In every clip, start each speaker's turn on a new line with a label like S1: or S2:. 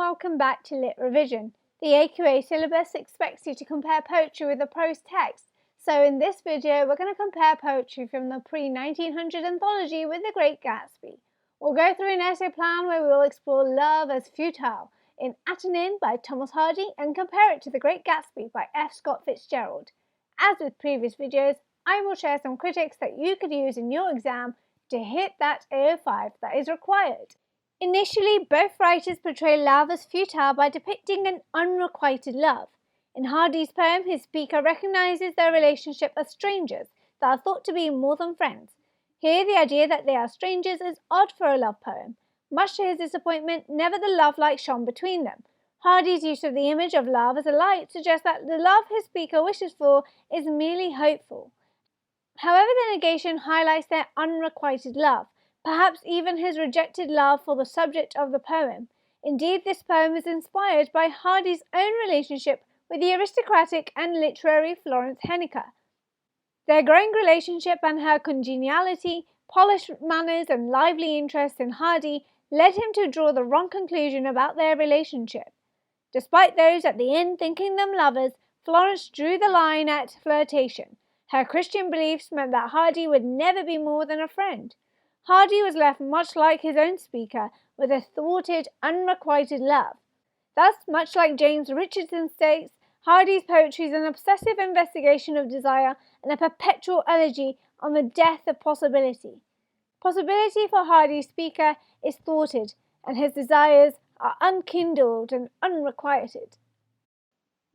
S1: welcome back to Lit Revision. The AQA syllabus expects you to compare poetry with a prose text, so in this video we're going to compare poetry from the Pre-1900 Anthology with The Great Gatsby. We'll go through an essay plan where we will explore love as futile in Attributions by Thomas Hardy and compare it to The Great Gatsby by F. Scott Fitzgerald. As with previous videos, I will share some critics that you could use in your exam to hit that AO5 that is required. Initially, both writers portray love as futile by depicting an unrequited love. In Hardy's poem, his speaker recognizes their relationship as strangers that are thought to be more than friends. Here, the idea that they are strangers is odd for a love poem. Much to his disappointment, never the love light shone between them. Hardy's use of the image of love as a light suggests that the love his speaker wishes for is merely hopeful. However, the negation highlights their unrequited love, perhaps even his rejected love for the subject of the poem. Indeed, this poem is inspired by Hardy's own relationship with the aristocratic and literary Florence Henniker. Their growing relationship and her congeniality, polished manners and lively interest in Hardy led him to draw the wrong conclusion about their relationship. Despite those at the inn thinking them lovers, Florence drew the line at flirtation. Her Christian beliefs meant that Hardy would never be more than a friend. Hardy was left much like his own speaker, with a thwarted, unrequited love. Thus, much like James Richardson states, Hardy's poetry is an obsessive investigation of desire and a perpetual elegy on the death of possibility. Possibility for Hardy's speaker is thwarted, and his desires are unkindled and unrequited.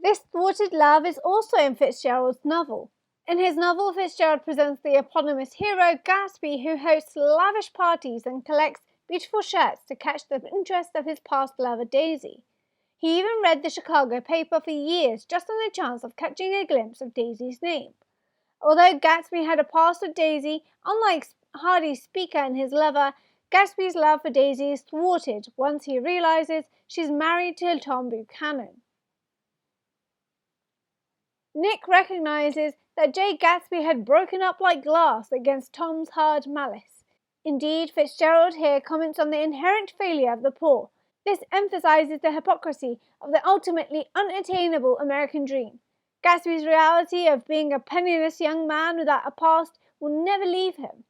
S1: This thwarted love is also in Fitzgerald's novel. In his novel, Fitzgerald presents the eponymous hero, Gatsby, who hosts lavish parties and collects beautiful shirts to catch the interest of his past lover, Daisy. He even read the Chicago paper for years just on the chance of catching a glimpse of Daisy's name. Although Gatsby had a past with Daisy, unlike Hardy's speaker and his lover, Gatsby's love for Daisy is thwarted once he realizes she's married to Tom Buchanan. Nick recognizes that J. Gatsby had broken up like glass against Tom's hard malice. Indeed, Fitzgerald here comments on the inherent failure of the poor. This emphasizes the hypocrisy of the ultimately unattainable American dream. Gatsby's reality of being a penniless young man without a past will never leave him.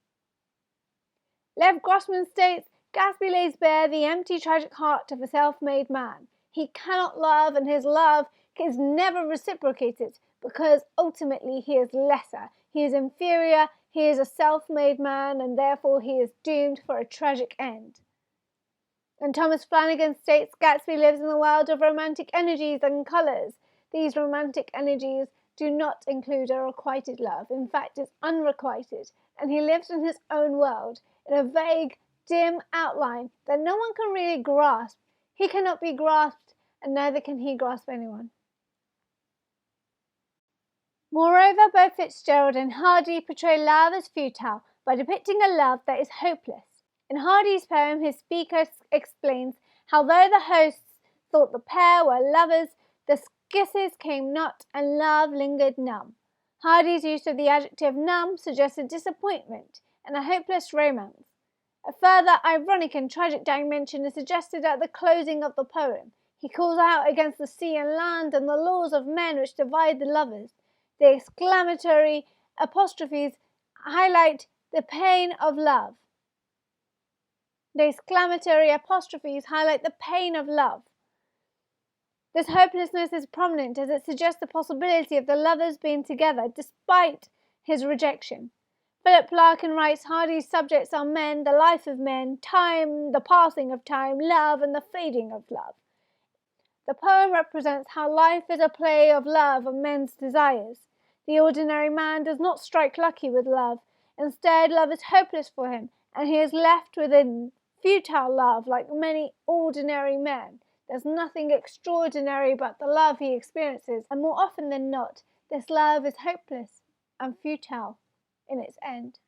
S1: Lev Grossman states, Gatsby lays bare the empty, tragic heart of a self-made man. He cannot love, and his love is never reciprocated, because ultimately he is lesser, he is inferior, he is a self-made man, and therefore he is doomed for a tragic end. And Thomas Flanagan states Gatsby lives in the world of romantic energies and colours. These romantic energies do not include a requited love. In fact, it's unrequited, and he lives in his own world, in a vague, dim outline that no one can really grasp. He cannot be grasped, and neither can he grasp anyone. Moreover, both Fitzgerald and Hardy portray love as futile by depicting a love that is hopeless. In Hardy's poem, his speaker explains how though the hosts thought the pair were lovers, the kisses came not and love lingered numb. Hardy's use of the adjective numb suggests a disappointment and a hopeless romance. A further ironic and tragic dimension is suggested at the closing of the poem. He calls out against the sea and land and the laws of men which divide the lovers. The exclamatory apostrophes highlight the pain of love. The exclamatory apostrophes highlight the pain of love. This hopelessness is prominent as it suggests the possibility of the lovers being together despite his rejection. Philip Larkin writes, Hardy's subjects are men, the life of men, time, the passing of time, love, and the fading of love. The poem represents how life is a play of love and men's desires. The ordinary man does not strike lucky with love. Instead, love is hopeless for him, and he is left with a futile love like many ordinary men. There's nothing extraordinary about the love he experiences, and more often than not, this love is hopeless and futile in its end.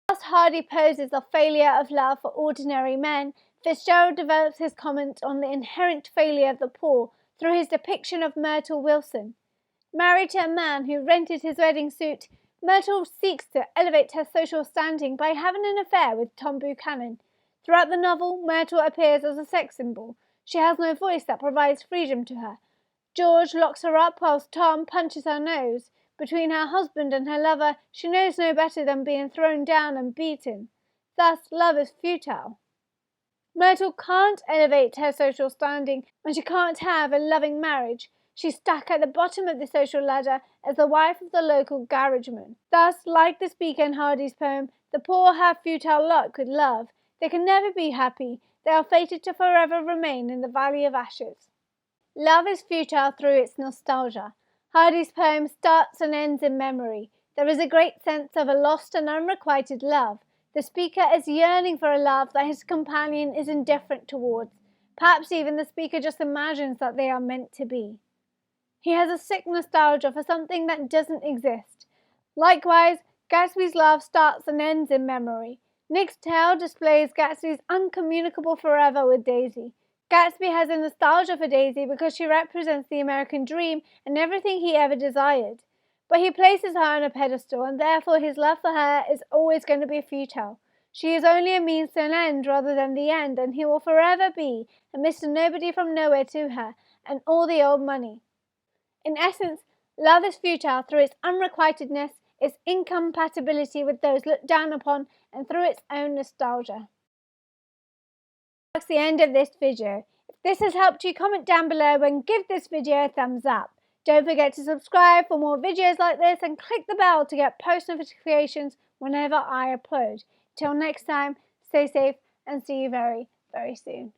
S1: Whilst Hardy poses the failure of love for ordinary men, Fitzgerald develops his comment on the inherent failure of the poor through his depiction of Myrtle Wilson. Married to a man who rented his wedding suit, Myrtle seeks to elevate her social standing by having an affair with Tom Buchanan. Throughout the novel, Myrtle appears as a sex symbol. She has no voice that provides freedom to her. George locks her up whilst Tom punches her nose. Between her husband and her lover, she knows no better than being thrown down and beaten. Thus, love is futile. Myrtle can't elevate her social standing, and she can't have a loving marriage. She's stuck at the bottom of the social ladder as the wife of the local garageman. Thus, like the speaker in Hardy's poem, the poor have futile luck with love. They can never be happy. They are fated to forever remain in the valley of ashes. Love is futile through its nostalgia. Hardy's poem starts and ends in memory. There is a great sense of a lost and unrequited love. The speaker is yearning for a love that his companion is indifferent towards. Perhaps even the speaker just imagines that they are meant to be. He has a sick nostalgia for something that doesn't exist. Likewise, Gatsby's love starts and ends in memory. Nick's tale displays Gatsby's uncommunicable forever with Daisy. Gatsby has a nostalgia for Daisy because she represents the American dream and everything he ever desired. But he places her on a pedestal, and therefore his love for her is always going to be futile. She is only a means to an end rather than the end, and he will forever be a Mr. Nobody from nowhere to her, and all the old money. In essence, love is futile through its unrequitedness, its incompatibility with those looked down upon, and through its own nostalgia. That's the end of this video. If this has helped you, comment down below and give this video a thumbs up. Don't forget to subscribe for more videos like this and click the bell to get post notifications whenever I upload. Till next time, stay safe and see you very, very soon.